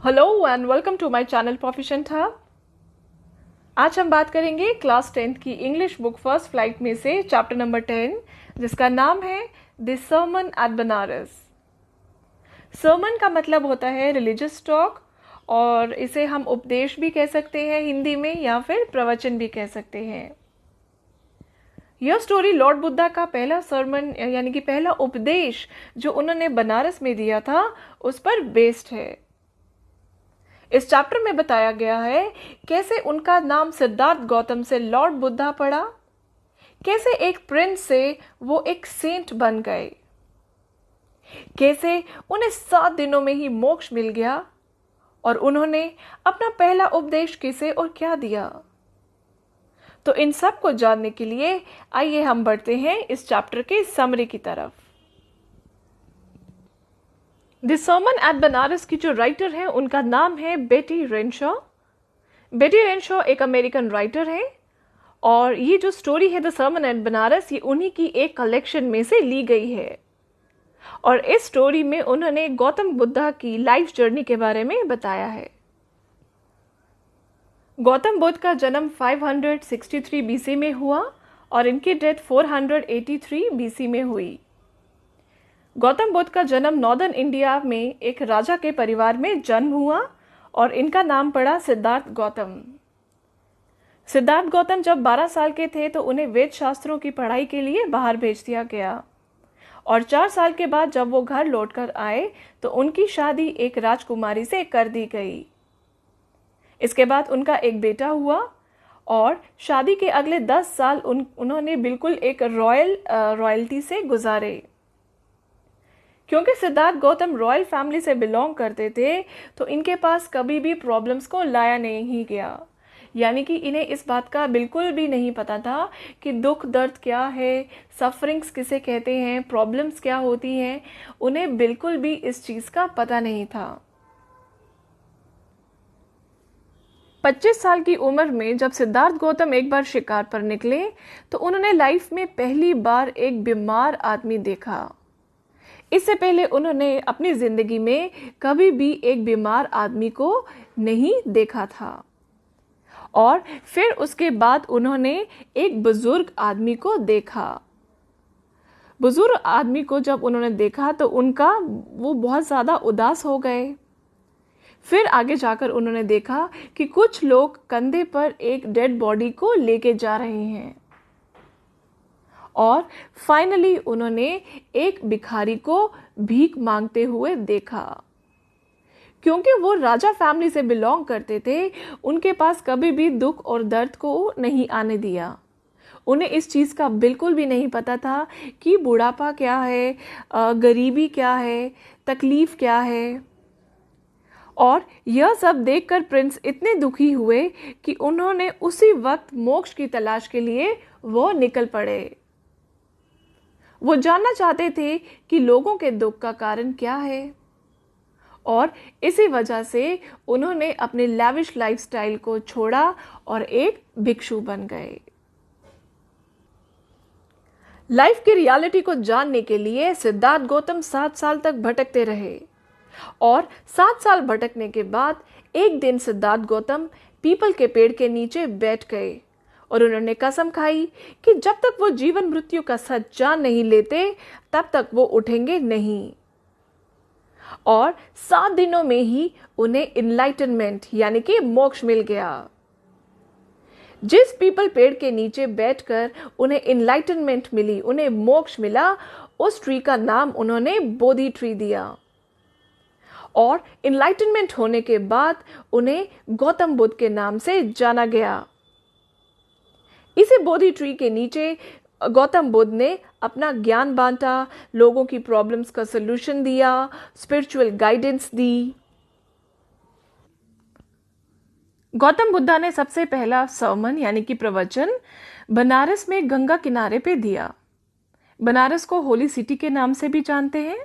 Hello and welcome to my channel Proficient Hub. आज हम बात करेंगे क्लास 10th की इंग्लिश बुक फर्स्ट फ्लाइट में से चैप्टर नंबर 10, जिसका नाम है the sermon at Banaras. Sermon का मतलब होता है रिलीजियस टॉक, और इसे हम उपदेश भी कह सकते हैं हिंदी में, या फिर प्रवचन भी कह सकते हैं। यह स्टोरी लॉर्ड बुद्धा का पहला सर्मन यानी कि पहला उपदेश जो उन्होंने बनारस में दिया था उस पर बेस्ड है। इस चैप्टर में बताया गया है कैसे उनका नाम सिद्धार्थ गौतम से लॉर्ड बुद्धा पड़ा, कैसे एक प्रिंस से वो एक सेंट बन गए, कैसे उन्हें 7 दिनों में ही मोक्ष मिल गया, और उन्होंने अपना पहला उपदेश किसे और क्या दिया। तो इन सब को जानने के लिए आइए हम बढ़ते हैं इस चैप्टर के समरी की तरफ। द सर्मन एट बनारस की जो राइटर है उनका नाम है बेटी रेनशॉ। बेटी रेनशॉ एक अमेरिकन राइटर है, और ये जो स्टोरी है द सर्मन एट बनारस, ये उन्हीं की एक कलेक्शन में से ली गई है। और इस स्टोरी में उन्होंने गौतम बुद्धा की लाइफ जर्नी के बारे में बताया है। गौतम बुद्ध का जन्म 563 बीसी में हुआ और इनकी डेथ 483 बीसी में हुई। गौतम बुद्ध का जन्म नॉर्दर्न इंडिया में एक राजा के परिवार में जन्म हुआ और इनका नाम पड़ा सिद्धार्थ गौतम। सिद्धार्थ गौतम जब 12 साल के थे तो उन्हें वेद शास्त्रों की पढ़ाई के लिए बाहर भेज दिया गया, और 4 साल के बाद जब वो घर लौटकर आए तो उनकी शादी एक राजकुमारी से कर दी गई। इसके बाद उनका एक बेटा हुआ, और शादी के अगले 10 साल उन्होंने बिल्कुल एक रॉयल्टी से गुजारे। क्योंकि सिद्धार्थ गौतम रॉयल फैमिली से बिलोंग करते थे तो इनके पास कभी भी प्रॉब्लम्स को लाया नहीं गया, यानी कि इन्हें इस बात का बिल्कुल भी नहीं पता था कि दुख दर्द क्या है, सफरिंग्स किसे कहते हैं, प्रॉब्लम्स क्या होती हैं। उन्हें बिल्कुल भी इस चीज़ का पता नहीं था। 25 साल की उम्र में जब सिद्धार्थ गौतम एक बार शिकार पर निकले तो उन्होंने लाइफ में पहली बार एक बीमार आदमी देखा। इससे पहले उन्होंने अपनी जिंदगी में कभी भी एक बीमार आदमी को नहीं देखा था। और फिर उसके बाद उन्होंने एक बुजुर्ग आदमी को देखा। बुजुर्ग आदमी को जब उन्होंने देखा तो वो बहुत ज़्यादा उदास हो गए। फिर आगे जाकर उन्होंने देखा कि कुछ लोग कंधे पर एक डेड बॉडी को लेके जा रहे हैं, और फाइनली उन्होंने एक भिखारी को भीख मांगते हुए देखा। क्योंकि वो राजा फैमिली से बिलोंग करते थे, उनके पास कभी भी दुख और दर्द को नहीं आने दिया। उन्हें इस चीज़ का बिल्कुल भी नहीं पता था कि बुढ़ापा क्या है, गरीबी क्या है, तकलीफ क्या है। और यह सब देखकर प्रिंस इतने दुखी हुए कि उन्होंने उसी वक्त मोक्ष की तलाश के लिए वो निकल पड़े। वो जानना चाहते थे कि लोगों के दुख का कारण क्या है, और इसी वजह से उन्होंने अपने लैविश लाइफस्टाइल को छोड़ा और एक भिक्षु बन गए। लाइफ की रियलिटी को जानने के लिए सिद्धार्थ गौतम 7 साल तक भटकते रहे, और 7 साल भटकने के बाद एक दिन सिद्धार्थ गौतम पीपल के पेड़ के नीचे बैठ गए और उन्होंने कसम खाई कि जब तक वो जीवन मृत्यु का सच जान नहीं लेते तब तक वो उठेंगे नहीं। और 7 दिनों में ही उन्हें इनलाइटनमेंट यानी कि मोक्ष मिल गया। जिस पीपल पेड़ के नीचे बैठकर उन्हें इनलाइटनमेंट मिली, उन्हें मोक्ष मिला, उस ट्री का नाम उन्होंने बोधि ट्री दिया। और इनलाइटनमेंट होने के बाद उन्हें गौतम बुद्ध के नाम से जाना गया। इसी बोधि ट्री के नीचे गौतम बुद्ध ने अपना ज्ञान बांटा, लोगों की प्रॉब्लम्स का सलूशन दिया, स्पिरिचुअल गाइडेंस दी। गौतम बुद्धा ने सबसे पहला सर्मन यानी कि प्रवचन बनारस में गंगा किनारे पे दिया। बनारस को होली सिटी के नाम से भी जानते हैं।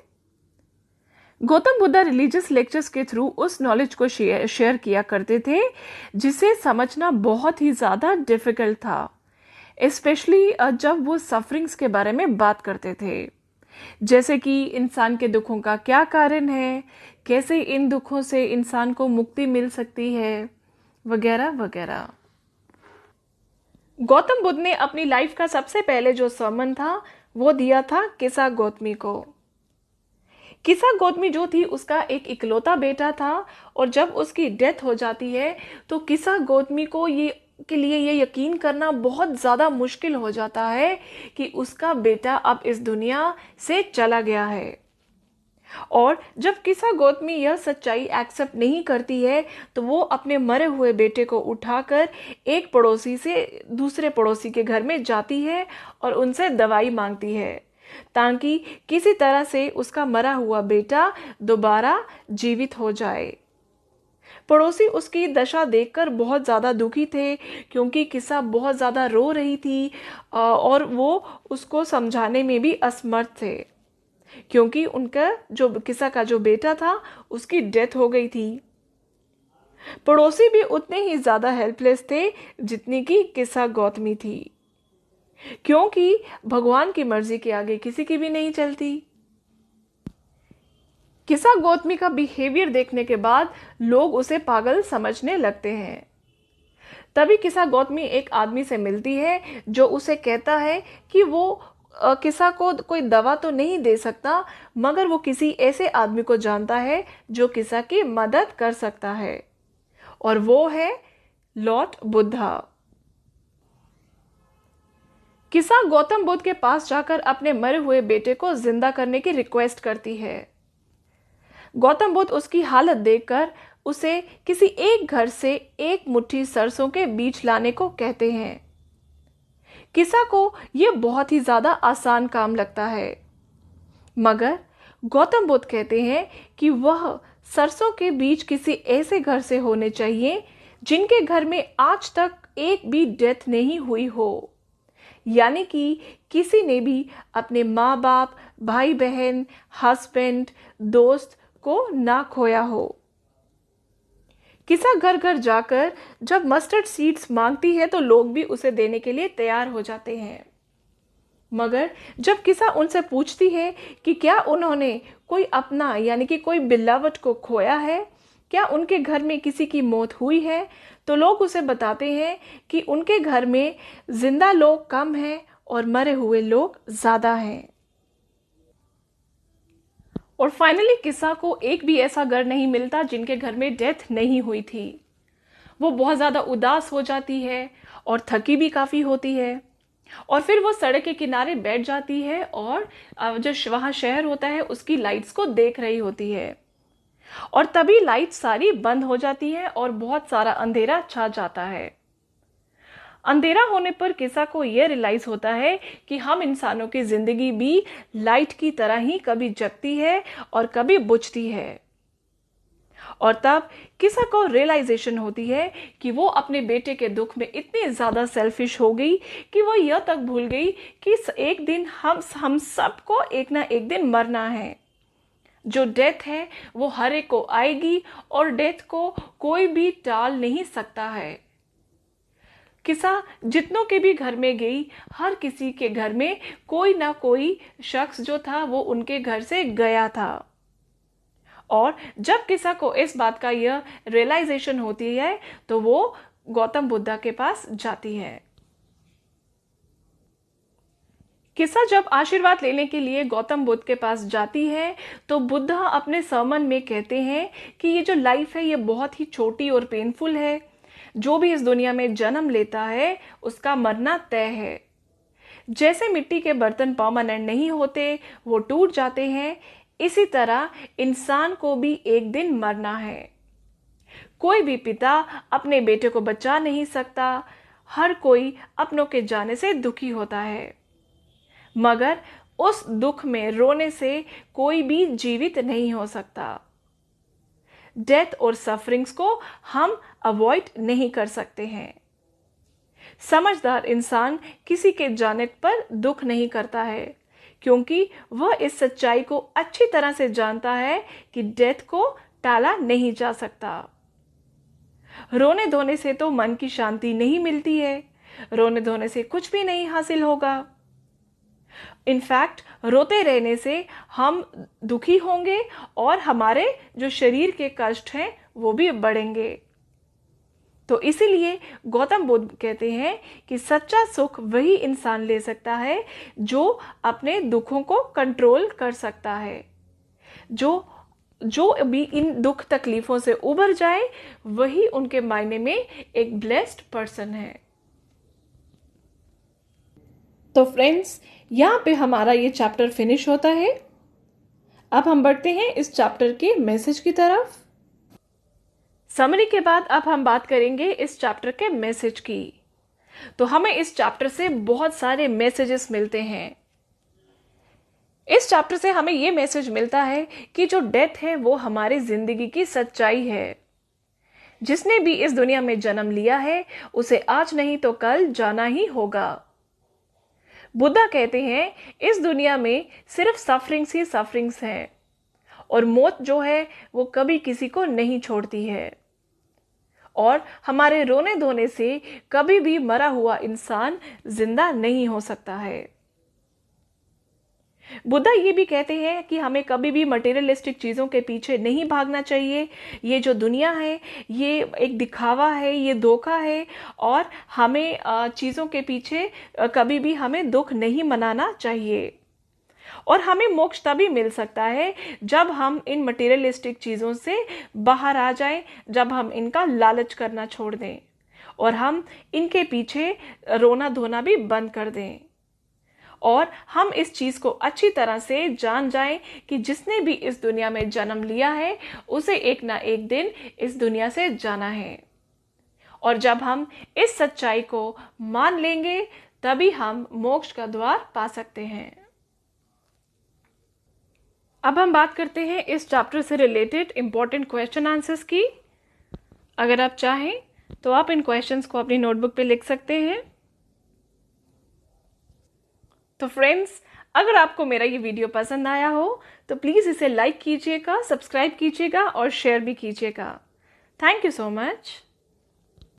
गौतम बुद्धा रिलीजियस लेक्चर्स के थ्रू उस नॉलेज को शेयर किया करते थे जिसे समझना बहुत ही ज़्यादा डिफिकल्ट था, स्पेशली जब वो सफरिंग्स के बारे में बात करते थे। जैसे कि इंसान के दुखों का क्या कारण है, कैसे इन दुखों से इंसान को मुक्ति मिल सकती है, वगैरह वगैरह। गौतम बुद्ध ने अपनी लाइफ का सबसे पहले जो सरमन था वो दिया था किसा गौतमी को। किसा गौतमी जो थी उसका एक इकलौता बेटा था, और जब उसकी डेथ हो जाती है तो किसा गौतमी को ये यकीन करना बहुत ज़्यादा मुश्किल हो जाता है कि उसका बेटा अब इस दुनिया से चला गया है। और जब किसा गौतमी यह सच्चाई एक्सेप्ट नहीं करती है तो वो अपने मरे हुए बेटे को उठाकर एक पड़ोसी से दूसरे पड़ोसी के घर में जाती है और उनसे दवाई मांगती है ताकि किसी तरह से उसका मरा हुआ बेटा दोबारा जीवित हो जाए। पड़ोसी उसकी दशा देखकर बहुत ज़्यादा दुखी थे, क्योंकि किसा बहुत ज़्यादा रो रही थी और वो उसको समझाने में भी असमर्थ थे, क्योंकि उनका जो किसा का जो बेटा था उसकी डेथ हो गई थी। पड़ोसी भी उतने ही ज़्यादा हेल्पलेस थे जितनी कि किसा गौतमी थी, क्योंकि भगवान की मर्जी के आगे किसी की भी नहीं चलती। किसा गौतमी का बिहेवियर देखने के बाद लोग उसे पागल समझने लगते हैं। तभी किसा गौतमी एक आदमी से मिलती है जो उसे कहता है कि वो किसा को कोई दवा तो नहीं दे सकता, मगर वो किसी ऐसे आदमी को जानता है जो किसा की मदद कर सकता है, और वो है लॉर्ड बुद्धा। किसा गौतम बुद्ध के पास जाकर अपने मरे हुए बेटे को जिंदा करने की रिक्वेस्ट करती है। गौतम बुद्ध उसकी हालत देखकर उसे किसी एक घर से एक मुट्ठी सरसों के बीज लाने को कहते हैं। किसा को यह बहुत ही ज्यादा आसान काम लगता है, मगर गौतम बुद्ध कहते हैं कि वह सरसों के बीज किसी ऐसे घर से होने चाहिए जिनके घर में आज तक एक भी डेथ नहीं हुई हो, यानी कि किसी ने भी अपने माँ बाप, भाई बहन, हस्बैंड, दोस्त को ना खोया हो। किसा घर घर जाकर जब मस्टर्ड सीड्स मांगती है तो लोग भी उसे देने के लिए तैयार हो जाते हैं, मगर जब किसा उनसे पूछती है कि क्या उन्होंने कोई अपना यानी कि कोई बिलावट को खोया है, क्या उनके घर में किसी की मौत हुई है, तो लोग उसे बताते हैं कि उनके घर में जिंदा लोग कम हैं और मरे हुए लोग ज्यादा हैं। और फाइनली किसा को एक भी ऐसा घर नहीं मिलता जिनके घर में डेथ नहीं हुई थी। वो बहुत ज़्यादा उदास हो जाती है और थकी भी काफ़ी होती है, और फिर वो सड़क के किनारे बैठ जाती है और जो वहाँ शहर होता है उसकी लाइट्स को देख रही होती है, और तभी लाइट सारी बंद हो जाती है और बहुत सारा अंधेरा छा जाता है। अंधेरा होने पर किसा को यह रियलाइज होता है कि हम इंसानों की जिंदगी भी लाइट की तरह ही कभी जगती है और कभी बुझती है। और तब किसा को रियलाइजेशन होती है कि वो अपने बेटे के दुख में इतनी ज्यादा सेल्फिश हो गई कि वो यह तक भूल गई कि एक दिन हम सबको एक ना एक दिन मरना है। जो डेथ है वो हर एक को आएगी और डेथ को कोई भी टाल नहीं सकता है। किसा जितनों के भी घर में गई, हर किसी के घर में कोई ना कोई शख्स जो था वो उनके घर से गया था, और जब किसा को इस बात का यह रियलाइजेशन होती है तो वो गौतम बुद्धा के पास जाती है। किसा जब आशीर्वाद लेने के लिए गौतम बुद्ध के पास जाती है तो बुद्धा अपने सरमन में कहते हैं कि ये जो लाइफ है ये बहुत ही छोटी और पेनफुल है। जो भी इस दुनिया में जन्म लेता है उसका मरना तय है। जैसे मिट्टी के बर्तन परमानेंट नहीं होते, वो टूट जाते हैं, इसी तरह इंसान को भी एक दिन मरना है। कोई भी पिता अपने बेटे को बचा नहीं सकता, हर कोई अपनों के जाने से दुखी होता है, मगर उस दुख में रोने से कोई भी जीवित नहीं हो सकता। डेथ और सफरिंग्स को हम अवॉइड नहीं कर सकते हैं। समझदार इंसान किसी के जाने पर दुख नहीं करता है, क्योंकि वह इस सच्चाई को अच्छी तरह से जानता है कि डेथ को टाला नहीं जा सकता। रोने धोने से तो मन की शांति नहीं मिलती है, रोने धोने से कुछ भी नहीं हासिल होगा। इनफैक्ट रोते रहने से हम दुखी होंगे और हमारे जो शरीर के कष्ट हैं वो भी बढ़ेंगे। तो इसीलिए गौतम बुद्ध कहते हैं कि सच्चा सुख वही इंसान ले सकता है जो अपने दुखों को कंट्रोल कर सकता है, जो भी इन दुख तकलीफों से उबर जाए वही उनके मायने में एक ब्लेस्ड पर्सन है। तो फ्रेंड्स, यहाँ पे हमारा ये चैप्टर फिनिश होता है। अब हम बढ़ते हैं इस चैप्टर के मैसेज की तरफ। समरी के बाद अब हम बात करेंगे इस चैप्टर के मैसेज की। तो हमें इस चैप्टर से बहुत सारे मैसेजेस मिलते हैं। इस चैप्टर से हमें ये मैसेज मिलता है कि जो डेथ है वो हमारी जिंदगी की सच्चाई है। जिसने भी इस दुनिया में जन्म लिया है उसे आज नहीं तो कल जाना ही होगा। बुद्धा कहते हैं इस दुनिया में सिर्फ सफरिंग्स ही सफरिंग्स हैं और मौत जो है वो कभी किसी को नहीं छोड़ती है और हमारे रोने धोने से कभी भी मरा हुआ इंसान जिंदा नहीं हो सकता है। बुद्धा ये भी कहते हैं कि हमें कभी भी मटेरियलिस्टिक चीज़ों के पीछे नहीं भागना चाहिए। ये जो दुनिया है ये एक दिखावा है, ये धोखा है और हमें चीज़ों के पीछे कभी भी हमें दुख नहीं मनाना चाहिए। और हमें मोक्ष तभी मिल सकता है जब हम इन मटेरियलिस्टिक चीज़ों से बाहर आ जाएं, जब हम इनका लालच करना छोड़ दें और हम इनके पीछे रोना धोना भी बंद कर दें और हम इस चीज़ को अच्छी तरह से जान जाएं कि जिसने भी इस दुनिया में जन्म लिया है उसे एक ना एक दिन इस दुनिया से जाना है। और जब हम इस सच्चाई को मान लेंगे तभी हम मोक्ष का द्वार पा सकते हैं। अब हम बात करते हैं इस चैप्टर से रिलेटेड इंपॉर्टेंट क्वेश्चन आंसर्स की। अगर आप चाहें तो आप इन क्वेश्चंस को अपनी नोटबुक पे लिख सकते हैं। तो फ्रेंड्स, अगर आपको मेरा ये वीडियो पसंद आया हो तो प्लीज़ इसे लाइक कीजिएगा, सब्सक्राइब कीजिएगा और शेयर भी कीजिएगा। Thank you so much.